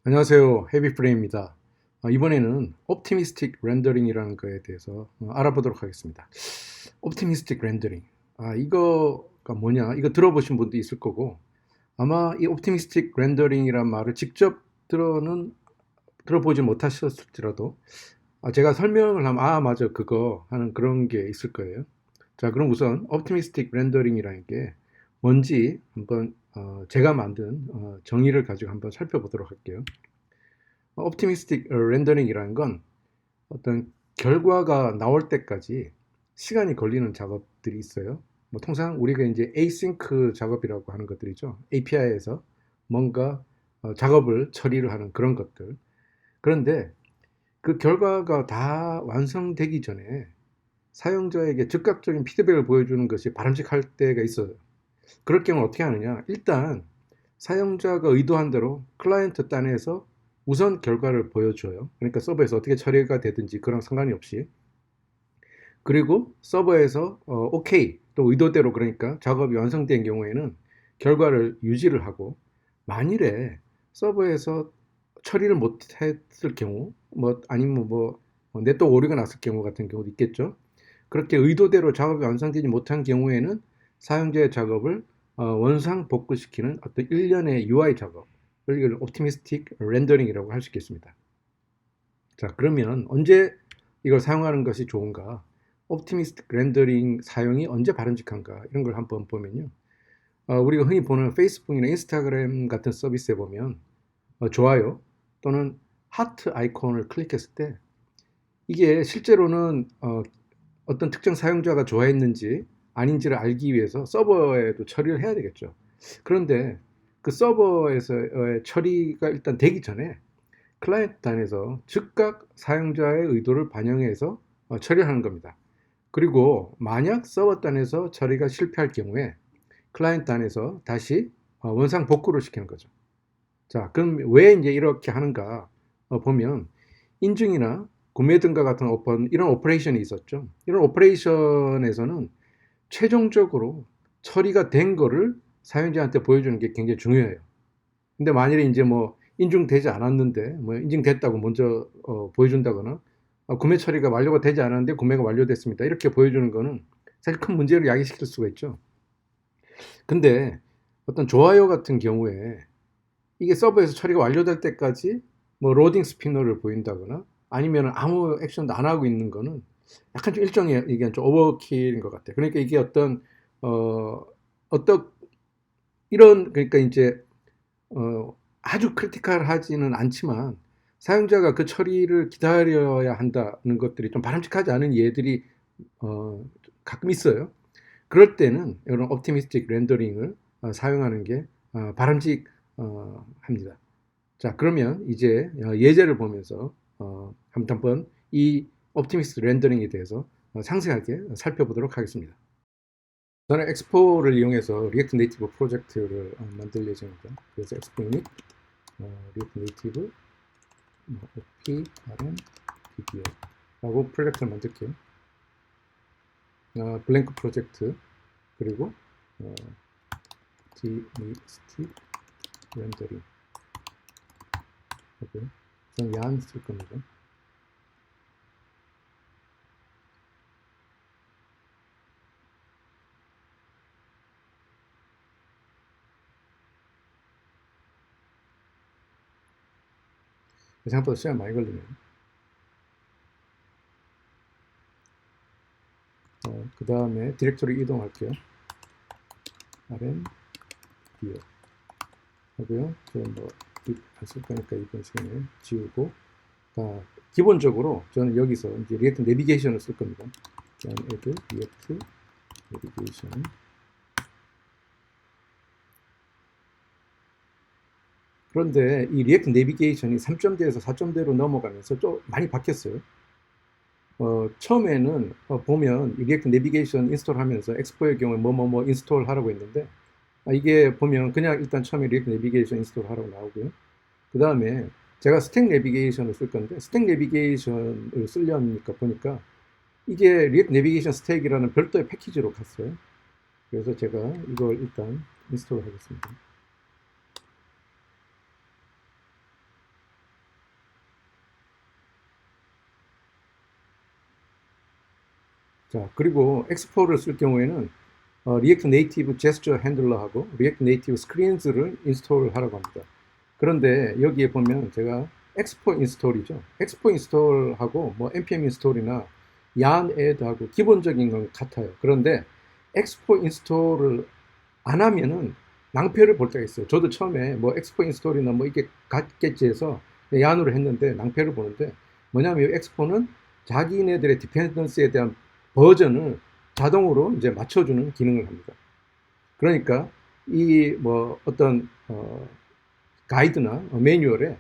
안녕하세요. 헤비프레임입니다. 이번에는 옵티미스틱 렌더링이라는 거에 대해서 알아보도록 하겠습니다. 옵티미스틱 렌더링. 이거가 뭐냐? 이거 들어보신 분도 있을 거고, 아마 이 옵티미스틱 렌더링이란 말을 직접 들어보지 못하셨을지라도, 제가 설명을 하면, 맞아, 그거 하는 그런 게 있을 거예요. 자, 그럼 우선 옵티미스틱 렌더링이라는 게 뭔지 한번 제가 만든 정의를 가지고 한번 살펴보도록 할게요. 옵티미스틱 렌더링이라는 건 어떤 결과가 나올 때까지 시간이 걸리는 작업들이 있어요. 뭐 통상 우리가 이제 에이싱크 작업이라고 하는 것들이죠. API에서 뭔가 작업을 처리를 하는 그런 것들. 그런데 그 결과가 다 완성되기 전에 사용자에게 즉각적인 피드백을 보여주는 것이 바람직할 때가 있어요. 그럴 경우 어떻게 하느냐? 일단 사용자가 의도한 대로 클라이언트 단에서 우선 결과를 보여줘요. 그러니까 서버에서 어떻게 처리가 되든지 그런 상관이 없이. 그리고 서버에서 오케이 또 의도대로 그러니까 작업이 완성된 경우에는 결과를 유지를 하고, 만일에 서버에서 처리를 못했을 경우 뭐 아니면 뭐 네트워크 오류가 났을 경우 같은 경우도 있겠죠. 그렇게 의도대로 작업이 완성되지 못한 경우에는 사용자의 작업을 원상 복구시키는 어떤 일련의 UI 작업을 이걸 옵티미스틱 렌더링이라고 할 수 있겠습니다. 자, 그러면 언제 이걸 사용하는 것이 좋은가? 옵티미스틱 렌더링 사용이 언제 바람직한가? 이런 걸 한번 보면요. 우리가 흔히 보는 페이스북이나 인스타그램 같은 서비스에 보면 좋아요 또는 하트 아이콘을 클릭했을 때 이게 실제로는 어떤 특정 사용자가 좋아했는지 아닌지를 알기 위해서 서버에도 처리를 해야 되겠죠. 그런데 그 서버에서의 처리가 일단 되기 전에 클라이언트 단에서 즉각 사용자의 의도를 반영해서 처리하는 겁니다. 그리고 만약 서버 단에서 처리가 실패할 경우에 클라이언트 단에서 다시 원상 복구를 시키는 거죠. 자, 그럼 왜 이제 이렇게 하는가 보면 인증이나 구매 등과 같은 이런 오퍼레이션이 있었죠. 이런 오퍼레이션에서는 최종적으로 처리가 된 거를 사용자한테 보여주는 게 굉장히 중요해요. 근데 만일에 이제 뭐 인증되지 않았는데 뭐 인증됐다고 먼저 보여준다거나 구매 처리가 완료가 되지 않았는데 구매가 완료됐습니다. 이렇게 보여주는 거는 사실 큰 문제를 야기시킬 수가 있죠. 근데 어떤 좋아요 같은 경우에 이게 서버에서 처리가 완료될 때까지 뭐 로딩 스피너를 보인다거나 아니면 아무 액션도 안 하고 있는 거는 약간 좀 일종의 이게 좀 오버킬인 것 같아요. 그러니까 이게 어, 어떤 그러니까 이제 아주 크리티컬하지는 않지만 사용자가 그 처리를 기다려야 한다는 것들이 좀 바람직하지 않은 예들이 어, 가끔 있어요. 그럴 때는 이런 옵티미스틱 렌더링을 사용하는 게 바람직합니다. 자, 그러면 이제 예제를 보면서 한번 이 옵티미스틱 렌더링에 대해서 상세하게 살펴보도록 하겠습니다. 저는 엑스포를 이용해서 리액트 네이티브 프로젝트를 만들 예정입니다. 그래서 엑스포 유닛, 리액트 네이티브, OP, RM, DBO 라고 프로젝트를 만들게요. 블랭크 프로젝트, 그리고 옵티미스틱 렌더링 하고요. 저는 얀 쓸 겁니다. 생각보다 시간 많이 걸리네요. 그 다음에 디렉토리 이동할게요. RM, DO 하고요. 저는 뭐안쓸 거니까 이번 시간에 지우고, 기본적으로 저는 여기서 이제 리액트 내비게이션을 쓸 겁니다. add 리액트 내비게이션. 그런데 이 리액트 내비게이션이 3.0에서 4.0로 넘어가면서 좀 많이 바뀌었어요. 처음에는 보면 이 리액트 내비게이션 인스톨하면서 엑스포의 경우에 뭐뭐뭐 인스톨 하라고 했는데, 이게 보면 그냥 일단 처음에 리액트 내비게이션 인스톨 하라고 나오고요. 그 다음에 제가 스택 내비게이션을 쓸 건데 스택 내비게이션을 쓰려니까 보니까 이게 리액트 내비게이션 스택이라는 별도의 패키지로 갔어요. 그래서 제가 이걸 일단 인스톨 하겠습니다. 자, 그리고 엑스포를 쓸 경우에는 리액트 네이티브 제스처 핸들러하고 리액트 네이티브 스크린즈를 인스톨하라고 합니다. 그런데 여기에 보면 제가 엑스포 인스톨이죠. 엑스포 인스톨하고 뭐 npm 인스톨이나 yarn add하고 기본적인 건 같아요. 그런데 엑스포 인스톨을 안 하면은 낭패를 볼 때가 있어요. 저도 처음에 뭐 엑스포 인스톨이나 뭐 이게 같겠지 해서 yarn으로 했는데 낭패를 보는데, 뭐냐면 이 엑스포는 자기네들의 디펜던스에 대한 버전을 자동으로 이제 맞춰주는 기능을 합니다. 그러니까 이 뭐 어떤 가이드나 매뉴얼에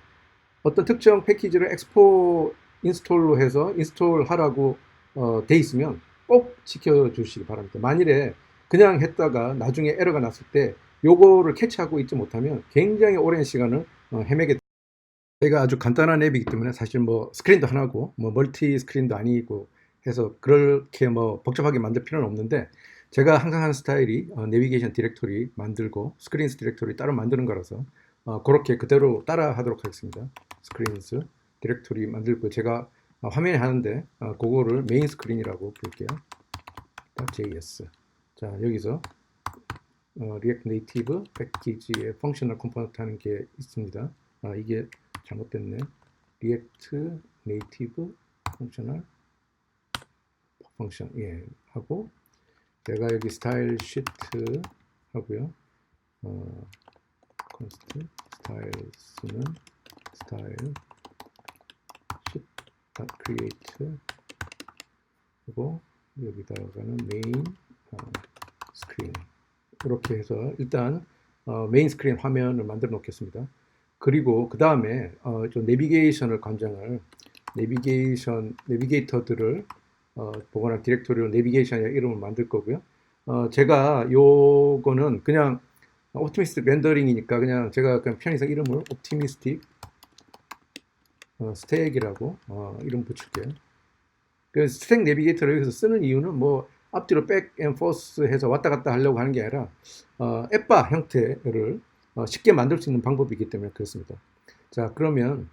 어떤 특정 패키지를 엑스포 인스톨로 해서 인스톨하라고 돼 있으면 꼭 지켜주시기 바랍니다. 만일에 그냥 했다가 나중에 에러가 났을 때 요거를 캐치하고 있지 못하면 굉장히 오랜 시간을 헤매게 됩니다. 저희가 아주 간단한 앱이기 때문에 사실 뭐 스크린도 하나고 뭐 멀티 스크린도 아니고 해서 그렇게 뭐 복잡하게 만들 필요는 없는데, 제가 항상 하는 스타일이 내비게이션 디렉토리 만들고 스크린스 디렉토리 따로 만드는 거라서 그렇게 그대로 따라 하도록 하겠습니다. 스크린스 디렉토리 만들고 제가 화면에 하는데 그거를 메인 스크린이라고 부를게요. .js. 자, 여기서 리액트 네이티브 패키지의 펑셔널 컴포넌트 하는 게 있습니다. 이게 잘못됐네. 리액트 네이티브 펑셔널 펑션, 예, 하고 제가 여기 스타일 시트 하고요. 컨스트 스타일스는 스타일 시트 create 그리고 여기다가는 메인 스크린, 이렇게 해서 일단 메인 스크린 화면을 만들어 놓겠습니다. 그리고 그 다음에 좀 내비게이션을 관장할 내비게이터들을 보관할 디렉토리로 내비게이션이라는 이름을 만들 거고요. 제가 요거는 그냥 옵티미스틱 렌더링이니까 그냥 제가 그냥 편의상 이름을 옵티미스틱 스택이라고 이름 붙일게요. 그 스택 내비게이터를 여기서 쓰는 이유는 뭐 앞뒤로 백 앤 포스 해서 왔다 갔다 하려고 하는 게 아니라 앱바 형태를 쉽게 만들 수 있는 방법이기 때문에 그렇습니다. 자, 그러면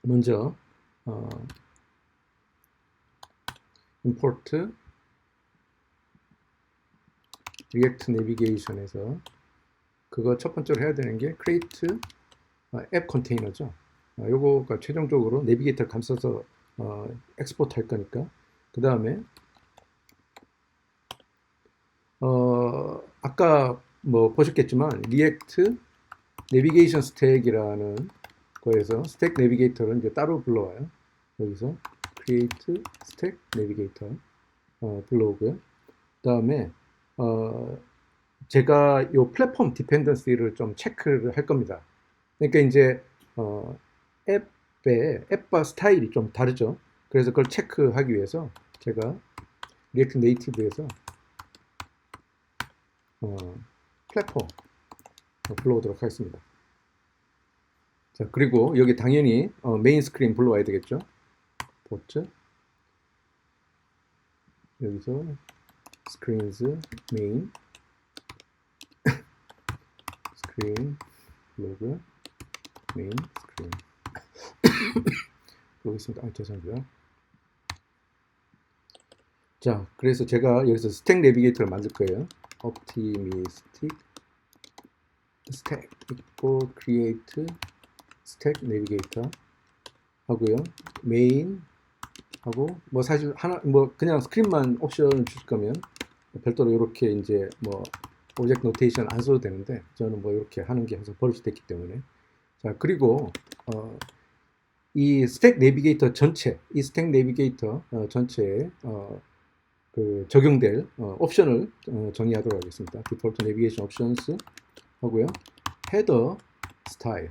먼저 import react navigation에서 그거 첫 번째로 해야 되는 게 create 앱 컨테이너죠. 요거가 최종적으로 내비게이터를 감싸서 엑스포트 할 거니까. 그 다음에 아까 뭐 보셨겠지만 리액트 내비게이션 스택이라는 거에서 스택 내비게이터를 이제 따로 불러와요. 여기서 create stack navigator 불러오고요. 그 다음에 제가 요 플랫폼 디펜던시를 좀 체크를 할 겁니다. 그러니까 이제 앱과 스타일이 좀 다르죠. 그래서 그걸 체크하기 위해서 제가 리액트 네이티브에서 플랫폼 불러오도록 하겠습니다. 자, 그리고 여기 당연히 메인 스크린 불러와야 되겠죠. 포트 여기서 스크린즈 메인 스크린 로그 메인 스크린 그러겠습니다. 죄송합니다. 자, 그래서 제가 여기서 스택 내비게이터를 만들 거예요. optimistic stack 있고 create stack navigator 하고요. main 하고 뭐 사실 하나 뭐 그냥 스크린만 옵션을 주실 거면 별도로 이렇게 이제 뭐 오브젝트 노테이션 안 써도 되는데 저는 뭐 이렇게 하는 게 항상 버릇됐기 때문에. 자, 그리고 이 스택 내비게이터 전체, 이 스택 내비게이터 전체에 그 적용될 옵션을 정의하도록 하겠습니다. 디폴트 내비게이션 옵션스 하고요. 헤더 스타일.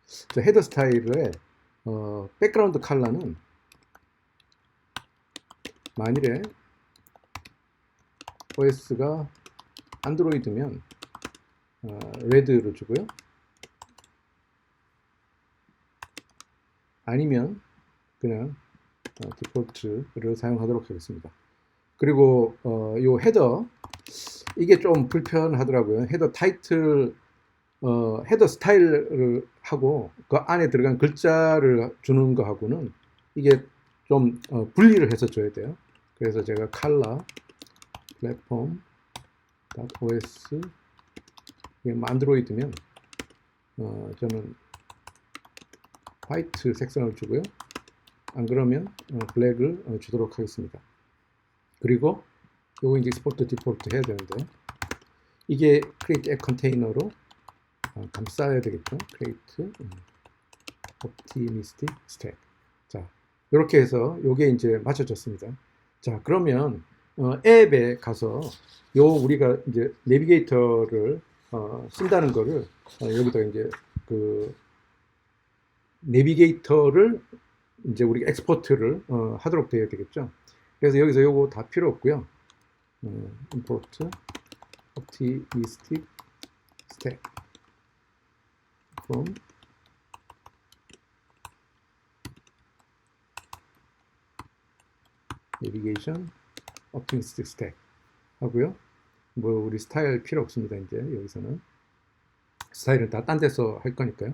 저 헤더 스타일의 백그라운드 컬러는 만일에 OS가 안드로이드면 레드를 주고요. 아니면 그냥 디폴트를 사용하도록 하겠습니다. 그리고 요 헤더 이게 좀 불편하더라고요. 헤더 타이틀 헤더 스타일을 하고 그 안에 들어간 글자를 주는 거하고는 이게 좀 분리를 해서 줘야 돼요. 그래서 제가 color platform.os 안드로이드면 저는 화이트 색상을 주고요. 안 그러면 블랙을 주도록 하겠습니다. 그리고 요거 이제 익스포트 디폴트 해야 되는데 이게 create a container로 감싸야 되겠죠. create optimistic stack. 자, 이렇게 해서 요게 이제 맞춰졌습니다. 자, 그러면 앱에 가서 요 우리가 이제 내비게이터를 쓴다는 거를 여기다 이제 그 내비게이터를 이제 우리가 엑스포트를 하도록 되어야 되겠죠. 그래서 여기서 요거 다 필요 없고요. import optimistic stack from navigation optimistic stack 하고요. 뭐 우리 스타일 필요 없습니다. 이제 여기서는 스타일은 다 딴 데서 할 거니까요.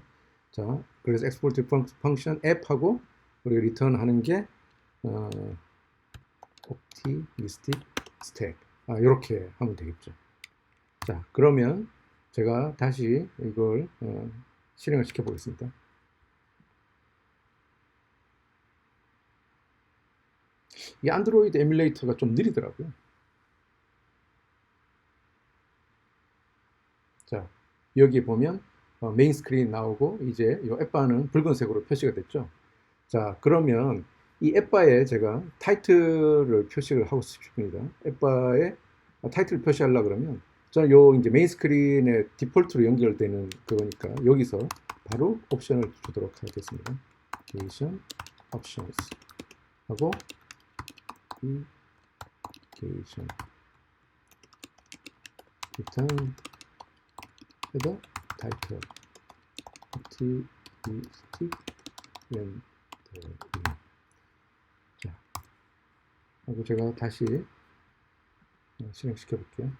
자, 그래서 export function 앱하고 우리가 리턴 하는 게 optimistic stack 이렇게 하면 되겠죠. 자, 그러면 제가 다시 이걸 실행을 시켜 보겠습니다. 이 안드로이드 에뮬레이터가 좀 느리더라고요. 자, 여기 보면 메인 스크린 나오고 이제 이 앱바는 붉은색으로 표시가 됐죠. 자, 그러면 이 앱바에 제가 타이틀을 표시를 하고 싶습니다. 앱바에 타이틀을 표시하려고 그러면 저는 요 이제 메인 스크린에 디폴트로 연결되는 그거니까 여기서 바로 옵션을 주도록 하겠습니다. Application Options 하고 Application Return 헤더 타이틀 optimistic rendering. 자, 하고 제가 다시 실행시켜 볼게요.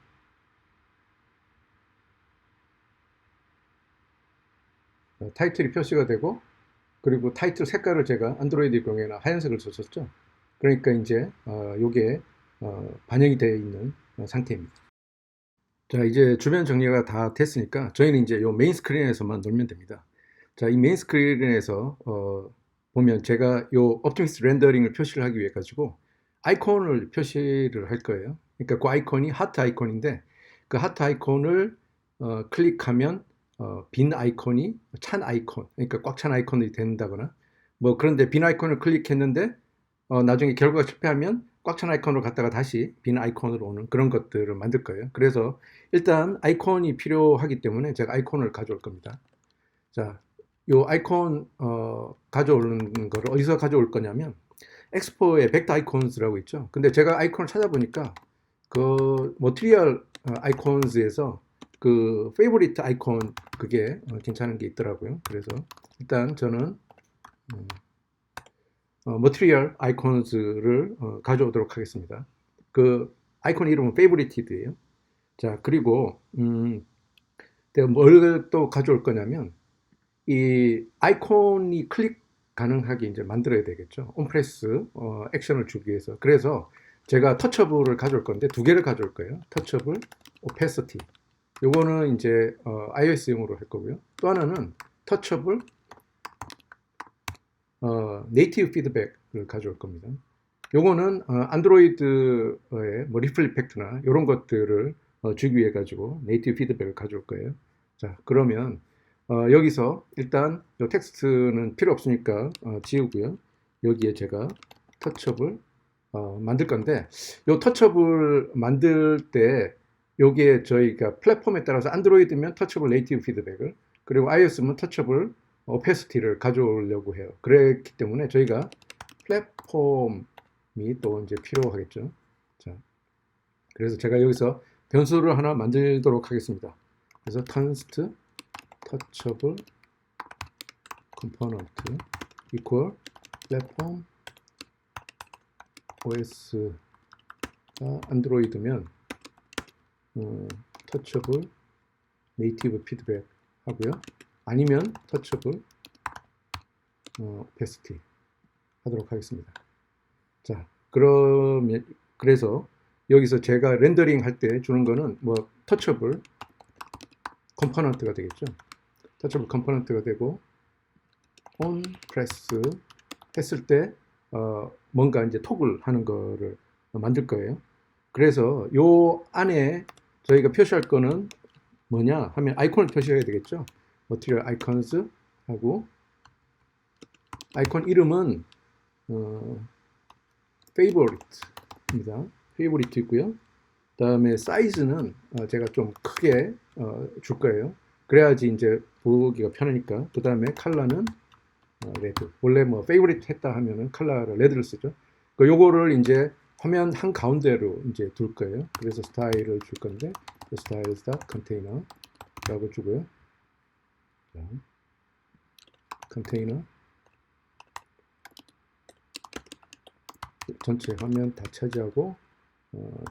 타이틀이 표시가 되고 그리고 타이틀 색깔을 제가 안드로이드 경우에는 하얀색을 썼었죠. 그러니까 이제 요게 반영이 되어 있는 상태입니다. 자, 이제 주변 정리가 다 됐으니까 저희는 이제 요 메인 스크린에서만 놀면 됩니다. 자, 이 메인 스크린에서 보면 제가 요 optimistic rendering을 표시를 하기 위해 가지고 아이콘을 표시를 할 거예요. 그러니까 그 아이콘이 하트 아이콘인데 그 하트 아이콘을 클릭하면 빈 아이콘이 찬 아이콘, 그러니까 꽉 찬 아이콘이 된다거나 뭐 그런데 빈 아이콘을 클릭했는데 나중에 결과가 실패하면 꽉 찬 아이콘으로 갔다가 다시 빈 아이콘으로 오는 그런 것들을 만들 거예요. 그래서 일단 아이콘이 필요하기 때문에 제가 아이콘을 가져올 겁니다. 자, 요 아이콘 가져오는 거를 어디서 가져올 거냐면 엑스포에 벡터 아이콘즈라고 있죠. 근데 제가 아이콘을 찾아보니까 그 머티리얼 아이콘즈에서 그 페이보리트 아이콘 그게 괜찮은 게 있더라고요. 그래서 일단 저는 머티리얼 아이콘즈를 가져오도록 하겠습니다. 그 아이콘 이름은 페이보리티드예요. 자, 그리고 내가 뭘 또 가져올 거냐면 이 아이콘이 클릭 가능하게 이제 만들어야 되겠죠. 온프레스 액션을 주기 위해서. 그래서 제가 터처블을 가져올 건데 두 개를 가져올 거예요. 터처블, 오페시티. 요거는 이제 iOS용으로 할 거고요. 또 하나는 터처블 네이티브 피드백을 가져올 겁니다. 요거는 안드로이드의 뭐 리플 이펙트나 이런 것들을 주기 위해 가지고 네이티브 피드백을 가져올 거예요. 자, 그러면 여기서 일단 이 텍스트는 필요 없으니까 지우고요. 여기에 제가 터처블 만들 건데 이 터처블 만들 때 여기에 저희가 플랫폼에 따라서 안드로이드면 터처블 네이티브 피드백을 그리고 iOS면 터처블 오페시티를 가져오려고 해요. 그렇기 때문에 저희가 플랫폼이 또 이제 필요하겠죠. 자, 그래서 제가 여기서 변수를 하나 만들도록 하겠습니다. 그래서 const touchable component equal platform OS가 안드로이드면 touchable native feedback 하고요. 아니면 touchable opacity 하도록 하겠습니다. 자, 그래서 여기서 제가 렌더링 할 때 주는 거는 뭐 터처블 컴포넌트가 되겠죠. 터처블 컴포넌트가 되고 on press 했을 때 뭔가 이제 토글 하는 거를 만들 거예요. 그래서 요 안에 저희가 표시할 거는 뭐냐 하면 아이콘을 표시해야 되겠죠. material icons 하고 아이콘 이름은 favorite입니다. favorite 있고요. 다음에 사이즈는 제가 좀 크게 줄 거예요. 그래야지 이제 보기가 편하니까. 그 다음에 컬러는 레드. 원래 뭐 favorite 했다 하면은 컬러를 레드를 쓰죠. 요거를 이제 화면 한 가운데로 이제 둘 거예요. 그래서 스타일을 줄 건데 스타일 컨테이너라고 주고요. 컨테이너 전체 화면 다 차지하고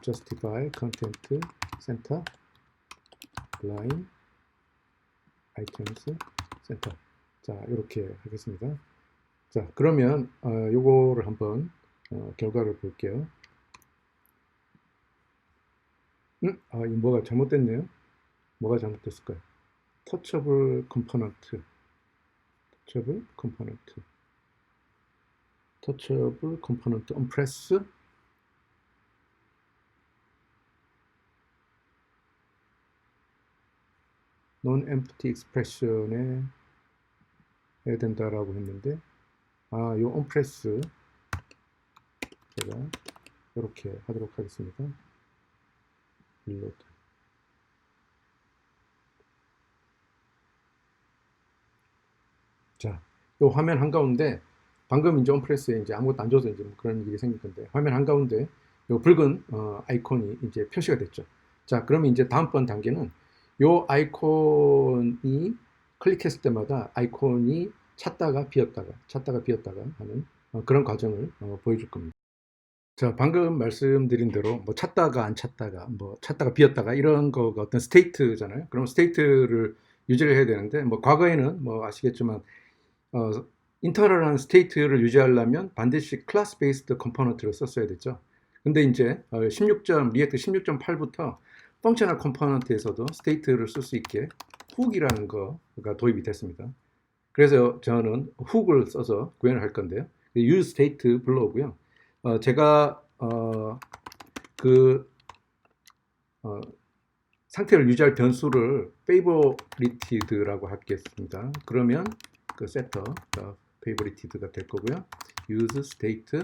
justify content center line items center. 자, 이렇게 하겠습니다. 자, 그러면 요거를 한번 결과를 볼게요. 이 뭐가 잘못됐네요. 뭐가 잘못됐을까요? 터처블 컴포넌트 on press non-empty expression에 해야 된다라고 했는데 요 on press 제가 이렇게 하도록 하겠습니다. reload. 자, 요 화면 한가운데 방금 이제 온프레스에 이제 아무것도 안 줘서 이제 뭐 그런 일이 생길 건데 화면 한가운데 요 붉은 아이콘이 이제 표시가 됐죠. 자, 그러면 이제 다음번 단계는 요 아이콘이 클릭했을 때마다 아이콘이 찾다가 비었다가 하는 그런 과정을 보여줄 겁니다. 자, 방금 말씀드린 대로 뭐 찾다가 안 찾다가 뭐 찾다가 비었다가 이런 거가 어떤 스테이트잖아요. 그럼 스테이트를 유지를 해야 되는데 뭐 과거에는 뭐 아시겠지만 인터널한 스테이트를 유지하려면 반드시 클래스 베이스드 컴포넌트를 썼어야 됐죠. 근데 이제 리액트 16.8부터 펑셔널 컴포넌트에서도 스테이트를 쓸 수 있게 훅이라는 거가 도입이 됐습니다. 그래서 저는 훅을 써서 구현을 할 건데요. use state 불러오고요. 제가 상태를 유지할 변수를 favorited라고 하겠습니다. 그러면 그 setter favorited가 될 거고요. use state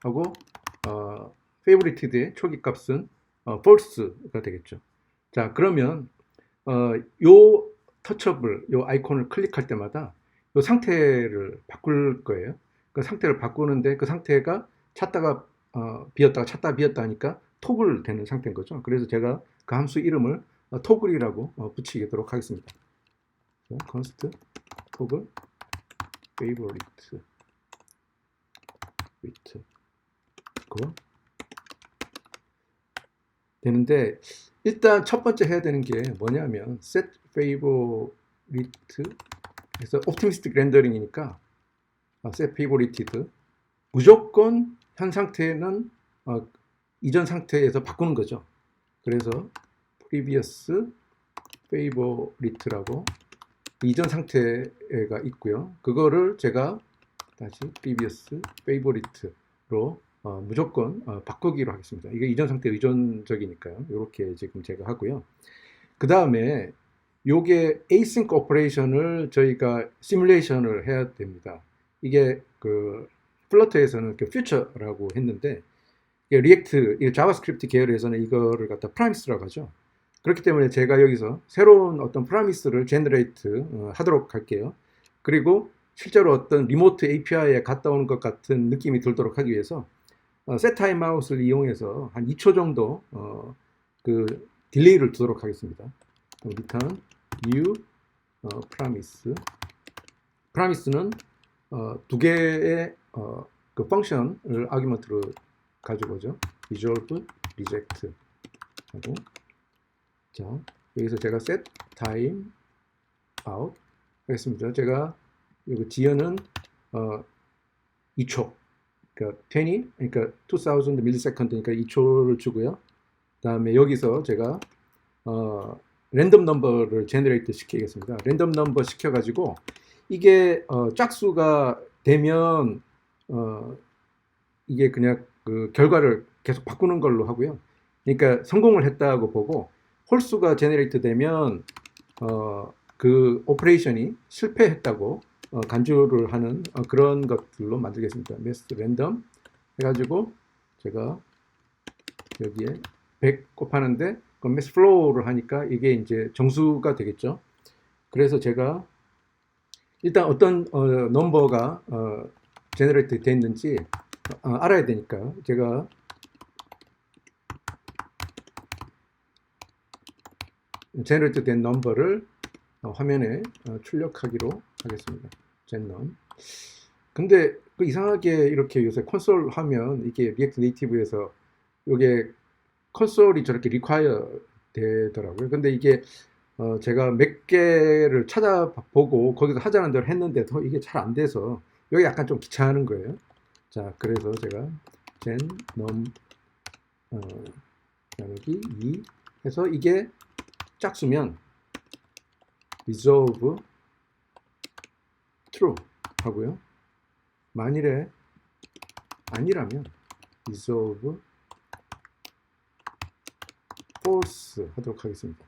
하고 favorited의 초기 값은 false가 되겠죠. 자, 그러면 요 터처블 요 아이콘을 클릭할 때마다 요 상태를 바꿀 거예요. 그 상태를 바꾸는데 그 상태가 찾다가 비었다가 찾다가 비었다 하니까 토글 되는 상태인 거죠. 그래서 제가 그 함수 이름을 토글이라고 붙이도록 하겠습니다. const 토글 favorite 그거 되는데 일단 첫 번째 해야 되는 게 뭐냐면 set favorite 그래서 optimistic rendering이니까 set favorited 무조건 현 상태는 이전 상태에서 바꾸는 거죠. 그래서 previous favorite라고 이전 상태가 있고요. 그거를 제가 다시 previous favorite로 무조건 바꾸기로 하겠습니다. 이게 이전 상태 의존적이니까요. 이렇게 지금 제가 하고요. 그 다음에 요게 async 오퍼레이션을 저희가 시뮬레이션을 해야 됩니다. 이게 그 플러터에서는 그 퓨처라고 했는데 리액트 자바스크립트 계열에서는 이거를 갖다 프라미스라고 하죠. 그렇기 때문에 제가 여기서 새로운 어떤 프라미스를 제너레이트 하도록 할게요. 그리고 실제로 어떤 리모트 API에 갔다 오는 것 같은 느낌이 들도록 하기 위해서 set timeout을 이용해서 한 2초 정도 그 딜레이를 두도록 하겠습니다. return new promise. promise는 두 개의 그 펑션을 아규먼트로 가지고 오죠. resolve, reject 하고 자 여기서 제가 set time out 하겠습니다. 제가 이거 지연은 2초. 그러니까 20, 그러니까 2000 밀리세컨드니까 2초를 주고요. 그다음에 여기서 제가 랜덤 넘버를 제너레이트 시키겠습니다. 랜덤 넘버 시켜가지고 이게 짝수가 되면 이게 그냥 그 결과를 계속 바꾸는 걸로 하고요. 그러니까 성공을 했다고 보고 홀수가 제너레이트 되면 그 오퍼레이션이 실패했다고 간주를 하는 그런 것들로 만들겠습니다. 매스 랜덤 해가지고 제가 여기에 100 곱하는데 그 매스 플로우를 하니까 이게 이제 정수가 되겠죠. 그래서 제가 일단 어떤 넘버가 제너레이트 됐는지 알아야 되니까 제가 제너레이트 된 넘버를 화면에 출력하기로 하겠습니다. 젠넘. 근데 그 이상하게 이렇게 요새 콘솔 하면 이게 리액트 네이티브에서 이게 콘솔이 저렇게 리콰이어 되더라고요. 근데 이게 제가 몇 개를 찾아보고 거기서 하자는 대로 했는데도 이게 잘 안 돼서 여기 약간 좀 귀찮은 거예요. 자, 그래서 제가 젠넘 나누기 2 해서 이게 짝수면 resolve true 하고요. 만일에 아니라면 resolve false 하도록 하겠습니다.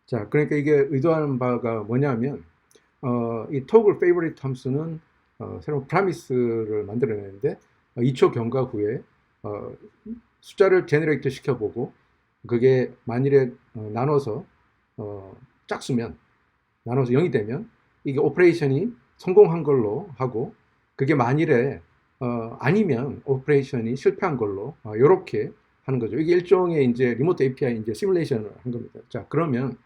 자, 그러니까 이게 의도하는 바가 뭐냐면 이 toggle favorite 함수는 새로운 프라미스를 만들어내는데 2초 경과 후에 숫자를 제너레이트 시켜보고 그게 만일에 나눠서 짝수면 나눠서 0이 되면 이게 오퍼레이션이 성공한 걸로 하고 그게 만일에 아니면 오퍼레이션이 실패한 걸로 이렇게 하는 거죠. 이게 일종의 이제 리모트 API 이제 시뮬레이션을 한 겁니다. 자, 그러면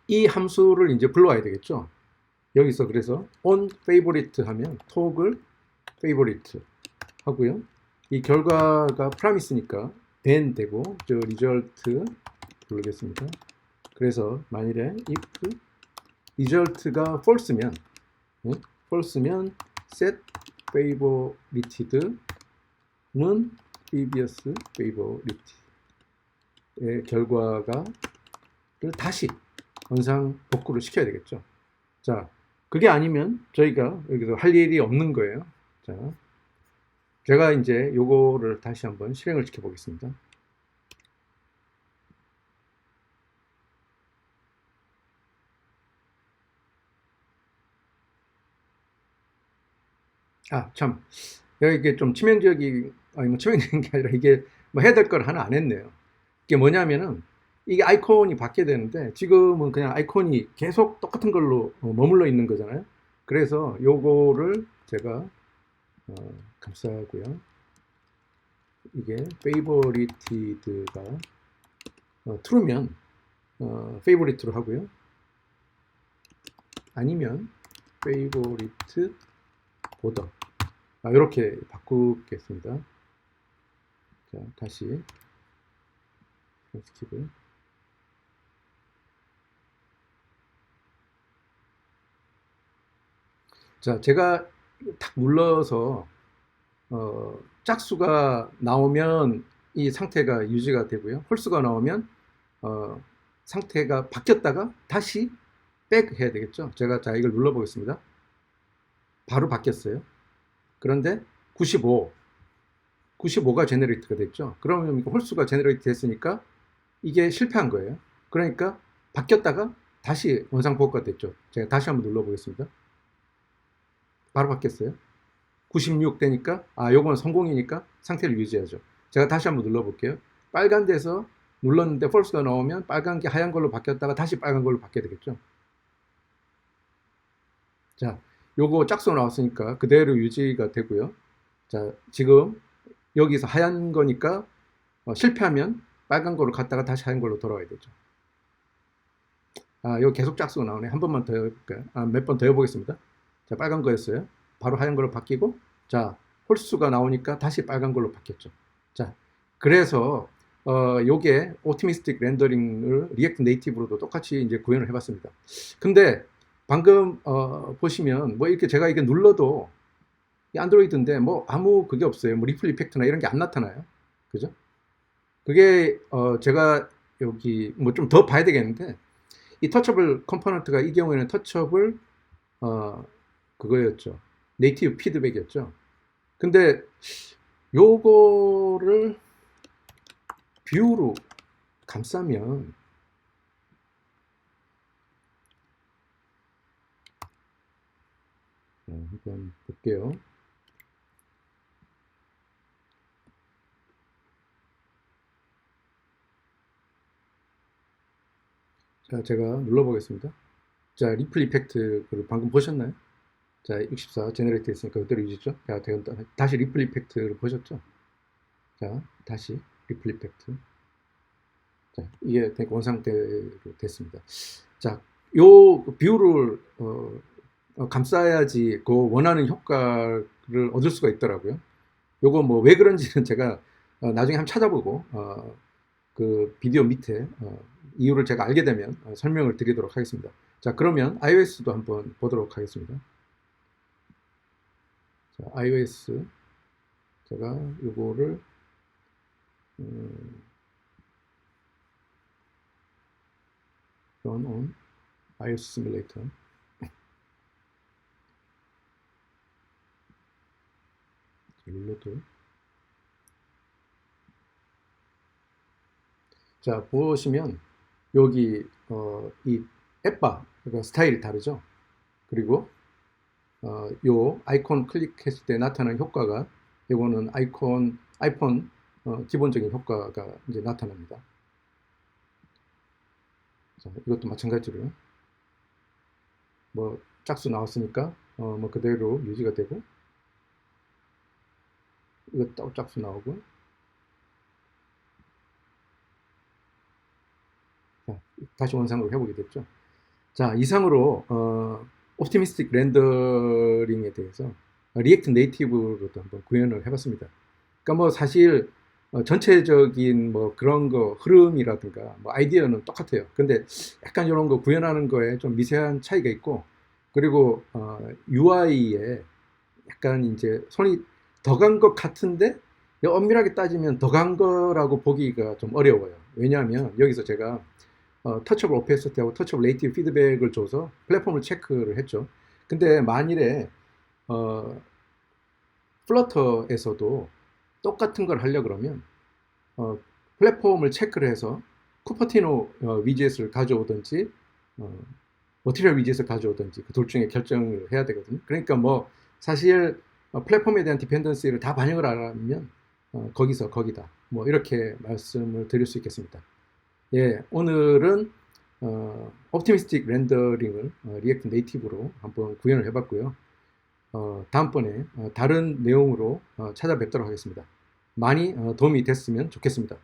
이 함수를 이제 불러와야 되겠죠. 여기서 그래서 on favorite 하면 toggle favorite 하고요. 이 결과가 프라미스니까 then 되고 저 result 부르겠습니다. 그래서 만일에 if result가 false면 false면 set favorited는 previous favorit의 결과가 다시 원상 복구를 시켜야 되겠죠. 자, 그게 아니면 저희가 여기서 할 일이 없는 거예요. 자, 제가 이제 요거를 다시 한번 실행을 시켜 보겠습니다. 아, 참. 내가 이게 좀 치명적인, 아니 뭐 치명적인 게 아니라 이게 뭐 해야 될 걸 하나 안 했네요. 이게 뭐냐면은 이게 아이콘이 바뀌어야 되는데 지금은 그냥 아이콘이 계속 똑같은 걸로 머물러 있는 거잖아요. 그래서 요거를 제가 감싸고요. 이게 favorited가 true면 favorite로 하고요. 아니면 favorite border 이렇게 바꾸겠습니다. 자, 다시 스킵을. 자, 제가 탁 눌러서 짝수가 나오면 이 상태가 유지가 되고요. 홀수가 나오면 상태가 바뀌었다가 다시 백 해야 되겠죠. 제가 자 이걸 눌러 보겠습니다. 바로 바뀌었어요. 그런데 95가 제너레이트가 됐죠. 그러면 홀수가 제너레이트 됐으니까 이게 실패한 거예요. 그러니까 바뀌었다가 다시 원상 복구가 됐죠. 제가 다시 한번 눌러 보겠습니다. 바로 바뀌었어요. 96 되니까 요거는 성공이니까 상태를 유지하죠. 제가 다시 한번 눌러 볼게요. 빨간 데서 눌렀는데 false가 나오면 빨간 게 하얀 걸로 바뀌었다가 다시 빨간 걸로 바뀌어야 되겠죠. 자, 요거 짝수 나왔으니까 그대로 유지가 되고요. 자, 지금 여기서 하얀 거니까 실패하면 빨간 걸로 갔다가 다시 하얀 걸로 돌아와야 되죠. 여기 계속 짝수가 나오네. 한 번만 더 해볼까요? 몇 번 더 해보겠습니다. 자, 빨간 거였어요. 바로 하얀 걸로 바뀌고, 자, 홀수가 나오니까 다시 빨간 걸로 바뀌었죠. 자, 그래서 요게 오티미스틱 렌더링을 리액트 네이티브로도 똑같이 이제 구현을 해봤습니다. 근데 방금 보시면 뭐 이렇게 제가 이게 눌러도 이 안드로이드인데 뭐 아무 그게 없어요. 뭐 리플 이펙트나 이런 게 안 나타나요. 그죠? 그게 제가 여기 뭐 좀 더 봐야 되겠는데 이 터처블 컴포넌트가 이 경우에는 터처블 어, 그거였죠. 네이티브 피드백이었죠. 근데 요거를 뷰로 감싸면 한번 볼게요. 자, 제가 눌러보겠습니다. 자, 리플 이펙트를 방금 보셨나요? 자, 64 제너레이트 했으니까 그대로 유지죠. 자, 다시 리플 이펙트를 보셨죠? 자, 다시 리플 이펙트. 자, 이게 원상태로 됐습니다. 자, 요 뷰를 감싸야지 그 원하는 효과를 얻을 수가 있더라고요. 요거 뭐 왜 그런지는 제가 나중에 한번 찾아보고 그 비디오 밑에 이유를 제가 알게 되면 설명을 드리도록 하겠습니다. 자, 그러면 iOS도 한번 보도록 하겠습니다. 자, iOS 제가 요거를 run on iOS simulator. 릴로드. 자, 보시면 여기 이 앱바 그러니까 스타일이 다르죠. 그리고 요 아이콘 클릭했을 때 나타나는 효과가 이거는 아이폰 기본적인 효과가 이제 나타납니다. 자, 이것도 마찬가지로 뭐 짝수 나왔으니까 뭐 그대로 유지가 되고 이것도 짝수 나오고. 자, 다시 원상으로 해보게 됐죠. 자, 이상으로 옵티미스틱 렌더링에 대해서 리액트 네이티브로도 한번 구현을 해봤습니다. 그러니까 뭐 사실 전체적인 뭐 그런 거 흐름이라든가 뭐 아이디어는 똑같아요. 근데 약간 이런 거 구현하는 거에 좀 미세한 차이가 있고, 그리고 UI에 약간 이제 손이 더 간 것 같은데 엄밀하게 따지면 더 간 거라고 보기가 좀 어려워요. 왜냐하면 여기서 제가 터치able 오페시티하고 터치able 네이티브 피드백을 줘서 플랫폼을 체크를 했죠. 근데 만일에 플러터에서도 똑같은 걸 하려 그러면 플랫폼을 체크를 해서 쿠퍼티노 위젯을 가져오든지 머티리얼 위젯을 가져오든지 그 둘 중에 결정을 해야 되거든요. 그러니까 뭐 사실 플랫폼에 대한 디펜던시를 다 반영을 하려면 거기서 거기다 뭐 이렇게 말씀을 드릴 수 있겠습니다. 예, 오늘은 옵티미스틱 렌더링을 리액트 네이티브로 한번 구현을 해봤고요. 다음번에 다른 내용으로 찾아뵙도록 하겠습니다. 많이 도움이 됐으면 좋겠습니다.